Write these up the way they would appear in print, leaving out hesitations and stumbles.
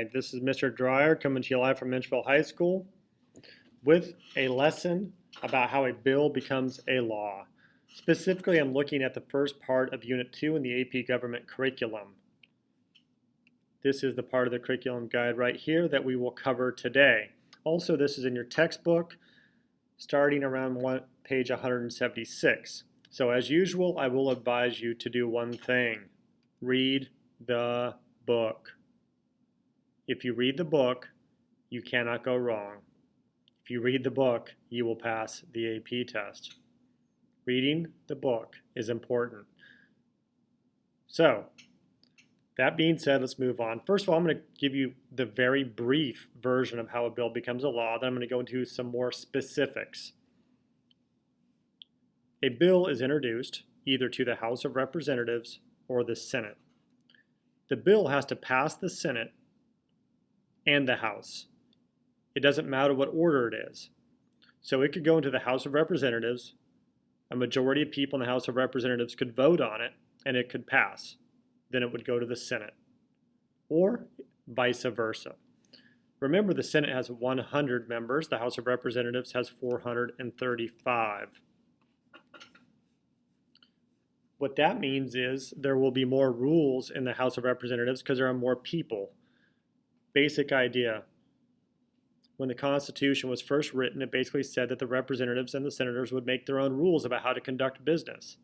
Hi, this is Mr. Dreyer coming to you live from Menchville High School with a lesson about how a bill becomes a law. Specifically, I'm looking at the first part of Unit 2 in the AP Government curriculum. This is the part of the curriculum guide right here that we will cover today. Also, this is in your textbook starting around page 176. So as usual, I will advise you to do one thing. Read the book. If you read the book, you cannot go wrong. If you read the book, you will pass the AP test. Reading the book is important. So, that being said, let's move on. First of all, I'm going to give you the very brief version of how a bill becomes a law. Then I'm going to go into some more specifics. A bill is introduced either to the House of Representatives or the Senate. The bill has to pass the Senate and the House. It doesn't matter what order it is. So it could go into the House of Representatives, a majority of people in the House of Representatives could vote on it, and it could pass. Then it would go to the Senate, or vice versa. Remember, the Senate has 100 members, the House of Representatives has 435. What that means is there will be more rules in the House of Representatives because there are more people. Basic idea. When the Constitution was first written, it basically said that the representatives and the senators would make their own rules about how to conduct business.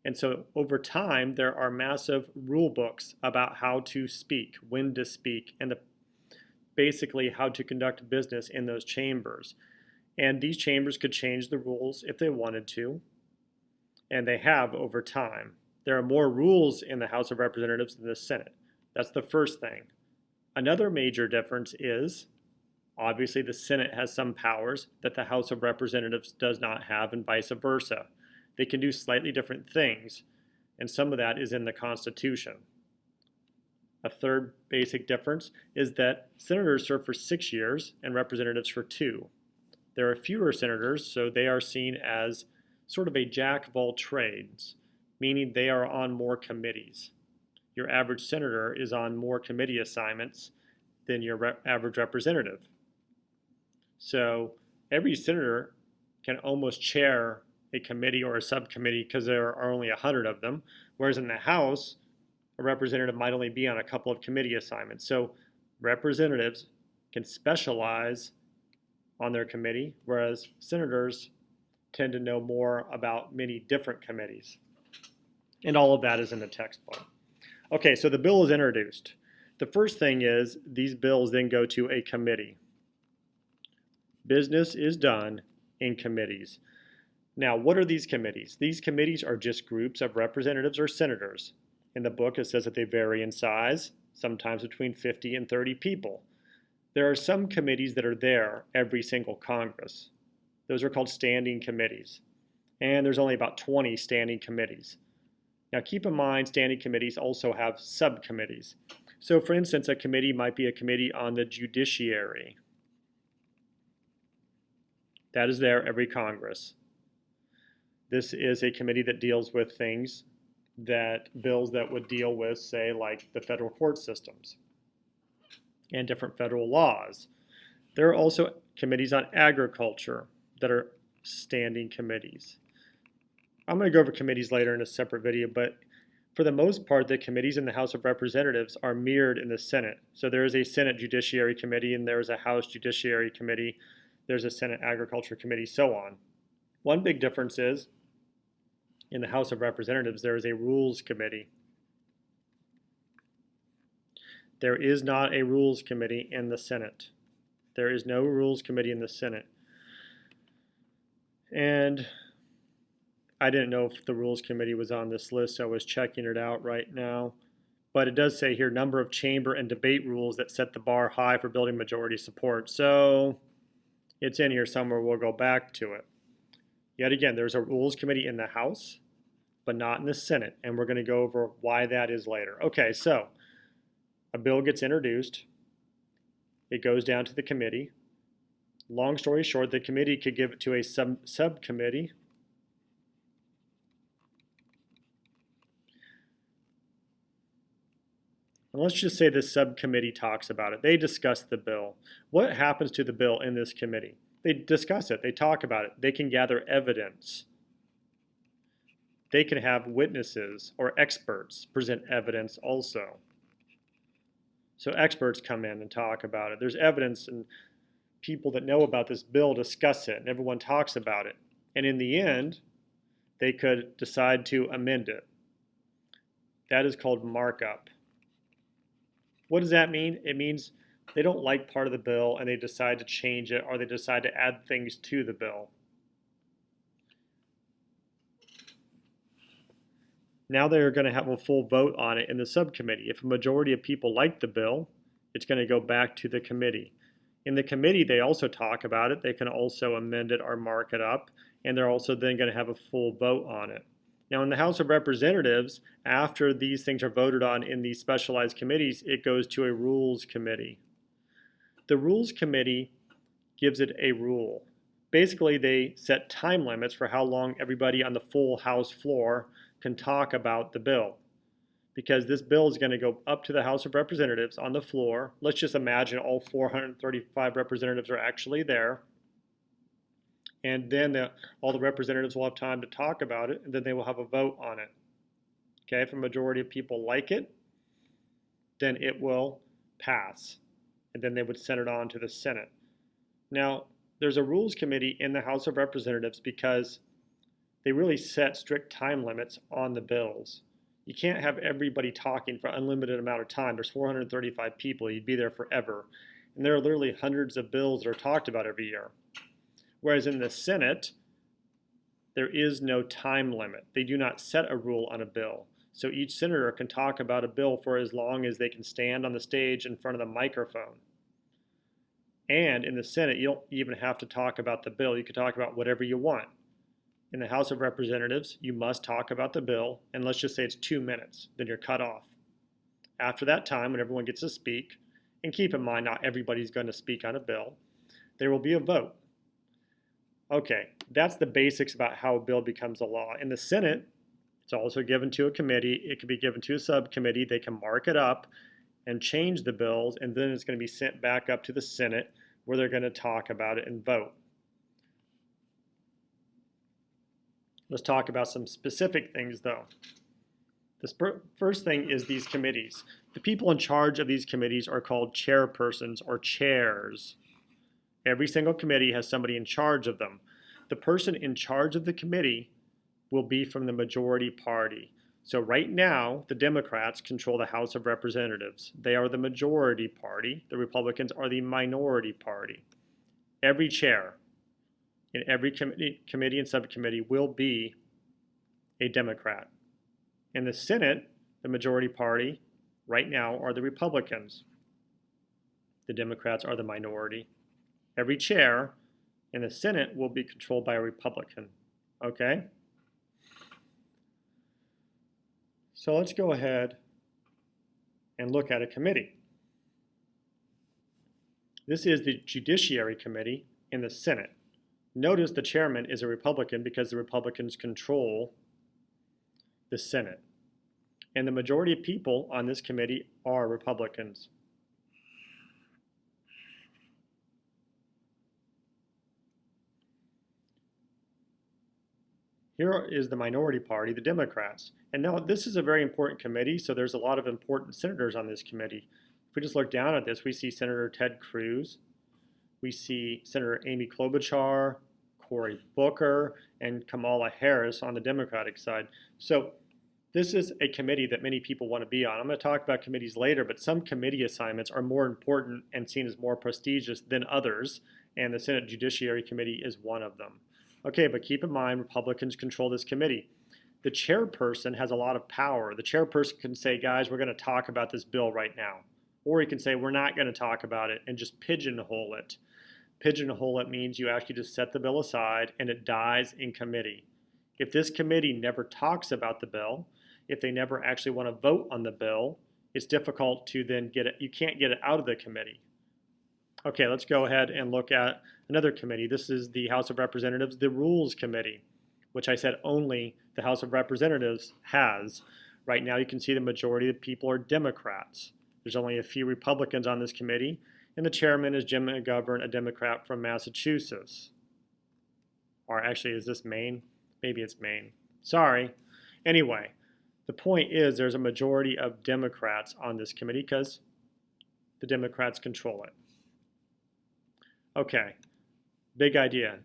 And so over time, there are massive rule books about how to speak, when to speak, and basically how to conduct business in those chambers. And these chambers could change the rules if they wanted to, and they have over time. There are more rules in the House of Representatives than the Senate. That's the first thing. Another major difference is, obviously, the Senate has some powers that the House of Representatives does not have, and vice versa. They can do slightly different things, and some of that is in the Constitution. A third basic difference is that senators serve for 6 years and representatives for 2. There are fewer senators, so they are seen as sort of a jack of all trades, meaning they are on more committees. Your average senator is on more committee assignments than your average representative. So every senator can almost chair a committee or a subcommittee because there are only 100 of them, whereas in the House, a representative might only be on a couple of committee assignments. So representatives can specialize on their committee, whereas senators tend to know more about many different committees. And all of that is in the textbook. Okay, so the bill is introduced. The first thing is these bills then go to a committee. Business is done in committees. Now, what are these committees? These committees are just groups of representatives or senators. In the book, it says that they vary in size, sometimes between 50 and 30 people. There are some committees that are there every single Congress. Those are called standing committees. And there's only about 20 standing committees. Now, keep in mind, standing committees also have subcommittees. So, for instance, a committee might be a committee on the judiciary. That is there every Congress. This is a committee that deals with things bills that would deal with, say, like the federal court systems and different federal laws. There are also committees on agriculture that are standing committees. I'm going to go over committees later in a separate video, but for the most part, the committees in the House of Representatives are mirrored in the Senate. So there is a Senate Judiciary Committee, and there is a House Judiciary Committee, there's a Senate Agriculture Committee, so on. One big difference is, in the House of Representatives, there is a Rules Committee. There is not a Rules Committee in the Senate. There is no Rules Committee in the Senate. And I didn't know if the Rules Committee was on this list, so I was checking it out right now. But it does say here, number of chamber and debate rules that set the bar high for building majority support. So it's in here somewhere. We'll go back to it. Yet again, there's a Rules Committee in the House, but not in the Senate. And we're going to go over why that is later. Okay, so a bill gets introduced. It goes down to the committee. Long story short, the committee could give it to a subcommittee. And let's just say this subcommittee talks about it. They discuss the bill. What happens to the bill in this committee? They discuss it. They talk about it. They can gather evidence. They can have witnesses or experts present evidence also. So experts come in and talk about it. There's evidence, and people that know about this bill discuss it, and everyone talks about it. And in the end, they could decide to amend it. That is called markup. What does that mean? It means they don't like part of the bill and they decide to change it, or they decide to add things to the bill. Now they're going to have a full vote on it in the subcommittee. If a majority of people like the bill, it's going to go back to the committee. In the committee, they also talk about it. They can also amend it or mark it up, and they're also then going to have a full vote on it. Now, in the House of Representatives, after these things are voted on in these specialized committees, it goes to a Rules Committee. The Rules Committee gives it a rule. Basically, they set time limits for how long everybody on the full House floor can talk about the bill. Because this bill is going to go up to the House of Representatives on the floor. Let's just imagine all 435 representatives are actually there. And then all the representatives will have time to talk about it, and then they will have a vote on it. Okay, if a majority of people like it, then it will pass. And then they would send it on to the Senate. Now, there's a Rules Committee in the House of Representatives because they really set strict time limits on the bills. You can't have everybody talking for an unlimited amount of time. There's 435 people. You'd be there forever. And there are literally hundreds of bills that are talked about every year. Whereas in the Senate, there is no time limit. They do not set a rule on a bill. So each senator can talk about a bill for as long as they can stand on the stage in front of the microphone. And in the Senate, you don't even have to talk about the bill. You can talk about whatever you want. In the House of Representatives, you must talk about the bill, and let's just say it's 2 minutes, then you're cut off. After that time, when everyone gets to speak, and keep in mind not everybody's going to speak on a bill, there will be a vote. Okay, that's the basics about how a bill becomes a law. In the Senate, it's also given to a committee. It can be given to a subcommittee. They can mark it up and change the bills, and then it's going to be sent back up to the Senate where they're going to talk about it and vote. Let's talk about some specific things, though. The first thing is these committees. The people in charge of these committees are called chairpersons or chairs. Every single committee has somebody in charge of them. The person in charge of the committee will be from the majority party. So right now, the Democrats control the House of Representatives. They are the majority party. The Republicans are the minority party. Every chair in every committee and subcommittee will be a Democrat. In the Senate, the majority party right now are the Republicans. The Democrats are the minority. Every chair in the Senate will be controlled by a Republican. Okay? So let's go ahead and look at a committee. This is the Judiciary Committee in the Senate. Notice the chairman is a Republican because the Republicans control the Senate. And the majority of people on this committee are Republicans. Here is the minority party, the Democrats. And now this is a very important committee, so there's a lot of important senators on this committee. If we just look down at this, we see Senator Ted Cruz, we see Senator Amy Klobuchar, Cory Booker, and Kamala Harris on the Democratic side. So this is a committee that many people want to be on. I'm going to talk about committees later, but some committee assignments are more important and seen as more prestigious than others, and the Senate Judiciary Committee is one of them. Okay, but keep in mind, Republicans control this committee. The chairperson has a lot of power. The chairperson can say, guys, we're going to talk about this bill right now. Or he can say, we're not going to talk about it, and just pigeonhole it. Pigeonhole it means you actually just set the bill aside and it dies in committee. If this committee never talks about the bill, if they never actually want to vote on the bill, it's difficult to then get it. You can't get it out of the committee. Okay, let's go ahead and look at another committee. This is the House of Representatives, the Rules Committee, which I said only the House of Representatives has. Right now you can see the majority of the people are Democrats. There's only a few Republicans on this committee, and the chairman is Jim McGovern, a Democrat from Massachusetts. Or actually, is this Maine? Maybe it's Maine. Sorry. Anyway, the point is there's a majority of Democrats on this committee because the Democrats control it. Okay, big idea.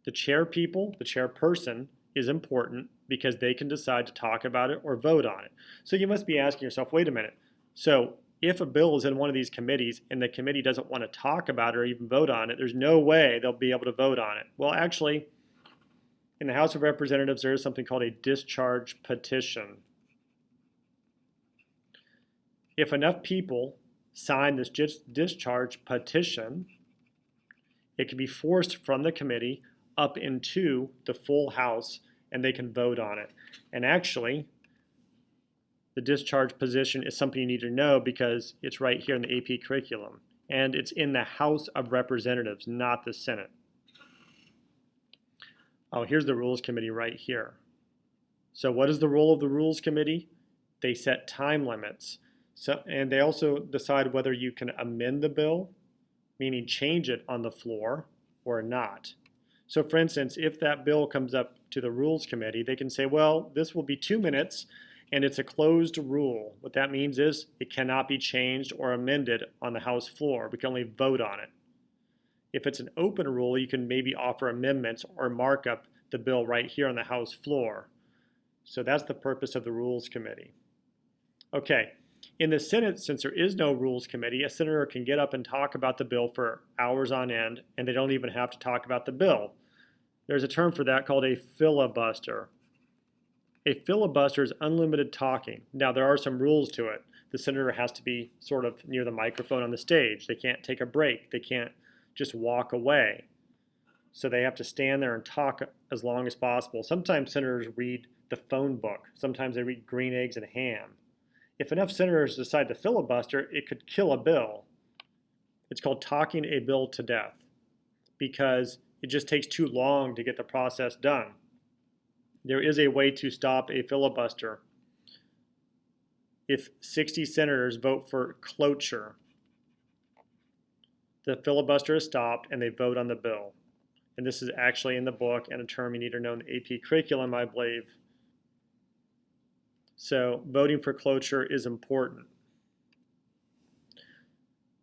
The chairperson is important because they can decide to talk about it or vote on it. So you must be asking yourself, wait a minute. So if a bill is in one of these committees and the committee doesn't want to talk about it or even vote on it, there's no way they'll be able to vote on it. Well, actually, in the House of Representatives, there is something called a discharge petition. If enough people sign this discharge petition, it can be forced from the committee up into the full House, and they can vote on it. And actually, the discharge position is something you need to know because it's right here in the AP curriculum. And it's in the House of Representatives, not the Senate. Oh, here's the Rules Committee right here. So what is the role of the Rules Committee? They set time limits. And they also decide whether you can amend the bill, meaning change it on the floor, or not. So for instance, if that bill comes up to the Rules Committee, they can say, well, this will be 2 minutes, and it's a closed rule. What that means is it cannot be changed or amended on the House floor. We can only vote on it. If it's an open rule, you can maybe offer amendments or mark up the bill right here on the House floor. So that's the purpose of the Rules Committee. Okay, in the Senate, since there is no Rules Committee, a senator can get up and talk about the bill for hours on end, and they don't even have to talk about the bill. There's a term for that called a filibuster. A filibuster is unlimited talking. Now, there are some rules to it. The senator has to be sort of near the microphone on the stage. They can't take a break. They can't just walk away. So they have to stand there and talk as long as possible. Sometimes senators read the phone book. Sometimes they read Green Eggs and Ham. If enough senators decide to filibuster, it could kill a bill. It's called talking a bill to death because it just takes too long to get the process done. There is a way to stop a filibuster. If 60 senators vote for cloture, the filibuster is stopped and they vote on the bill. And this is actually in the book and a term you need to know in the AP curriculum, I believe. So voting for cloture is important.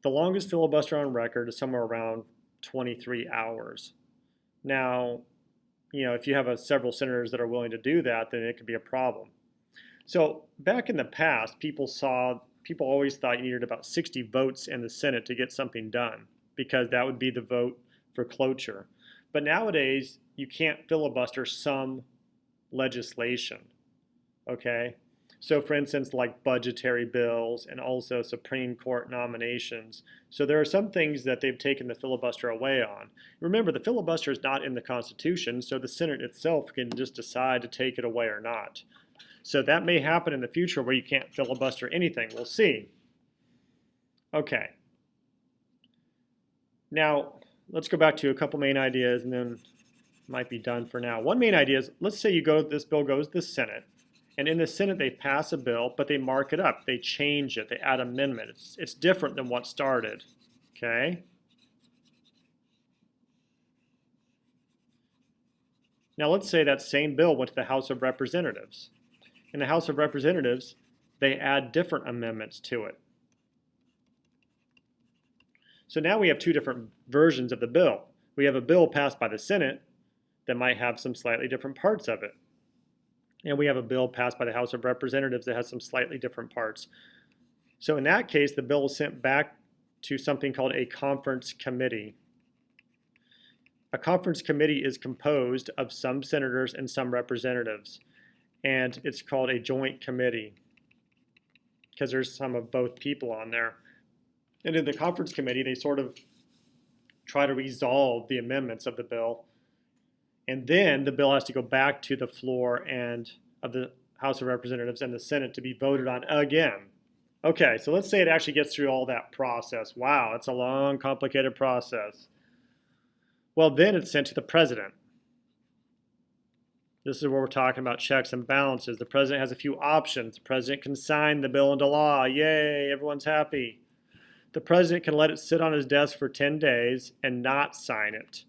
The longest filibuster on record is somewhere around 23 hours. Now, if you have several senators that are willing to do that, then it could be a problem. So back in the past, people always thought you needed about 60 votes in the Senate to get something done because that would be the vote for cloture. But nowadays, you can't filibuster some legislation, okay? So for instance, like budgetary bills and also Supreme Court nominations. So there are some things that they've taken the filibuster away on. Remember, the filibuster is not in the Constitution, so the Senate itself can just decide to take it away or not. So that may happen in the future where you can't filibuster anything. We'll see. Okay. Now, let's go back to a couple main ideas and then might be done for now. One main idea is, let's say this bill goes to the Senate. And in the Senate, they pass a bill, but they mark it up. They change it. They add amendments. It's different than what started, okay? Now, let's say that same bill went to the House of Representatives. In the House of Representatives, they add different amendments to it. So now we have two different versions of the bill. We have a bill passed by the Senate that might have some slightly different parts of it. And we have a bill passed by the House of Representatives that has some slightly different parts. So in that case, the bill is sent back to something called a conference committee. A conference committee is composed of some senators and some representatives. And it's called a joint committee because there's some of both people on there. And in the conference committee, they sort of try to resolve the amendments of the bill. And then the bill has to go back to the floor and of the House of Representatives and the Senate to be voted on again. Okay, so let's say it actually gets through all that process. Wow, it's a long, complicated process. Well, then it's sent to the president. This is where we're talking about checks and balances. The president has a few options. The president can sign the bill into law. Yay, everyone's happy. The president can let it sit on his desk for 10 days and not sign it,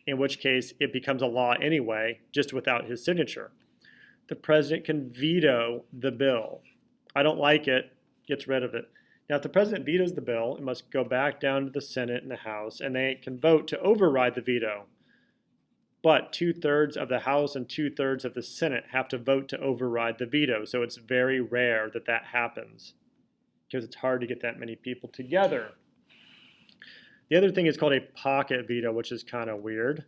in which case it becomes a law anyway, just without his signature. The president can veto the bill. I don't like it, gets rid of it. Now, if the president vetoes the bill, it must go back down to the Senate and the House, and they can vote to override the veto. But 2/3 of the House and 2/3 of the Senate have to vote to override the veto. So it's very rare that that happens because it's hard to get that many people together. The other thing is called a pocket veto, which is kind of weird.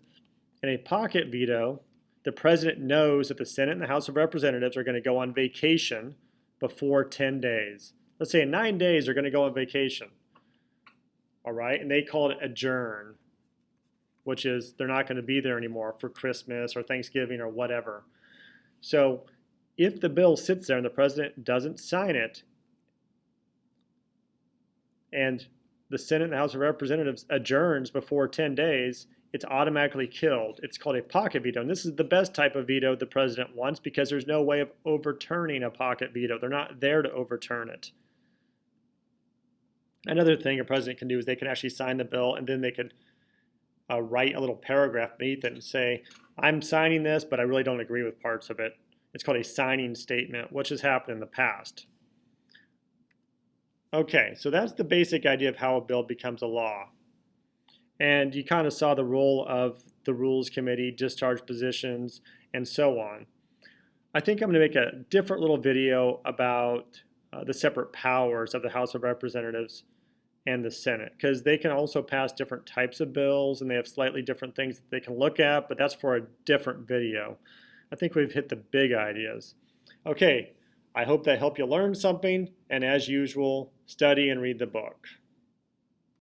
In a pocket veto, the president knows that the Senate and the House of Representatives are going to go on vacation before 10 days. Let's say in 9 days they're going to go on vacation. All right, and they call it adjourn, which is they're not going to be there anymore for Christmas or Thanksgiving or whatever. So if the bill sits there and the president doesn't sign it, and the Senate and the House of Representatives adjourns before 10 days, it's automatically killed. It's called a pocket veto. And this is the best type of veto the president wants because there's no way of overturning a pocket veto. They're not there to overturn it. Another thing a president can do is they can actually sign the bill and then they could write a little paragraph beneath it and say, I'm signing this, but I really don't agree with parts of it. It's called a signing statement, which has happened in the past. Okay, so that's the basic idea of how a bill becomes a law. And you kind of saw the role of the Rules Committee, discharge positions, and so on. I think I'm going to make a different little video about the separate powers of the House of Representatives and the Senate, because they can also pass different types of bills and they have slightly different things that they can look at, but that's for a different video. I think we've hit the big ideas. Okay, I hope that helped you learn something, and as usual, study and read the book.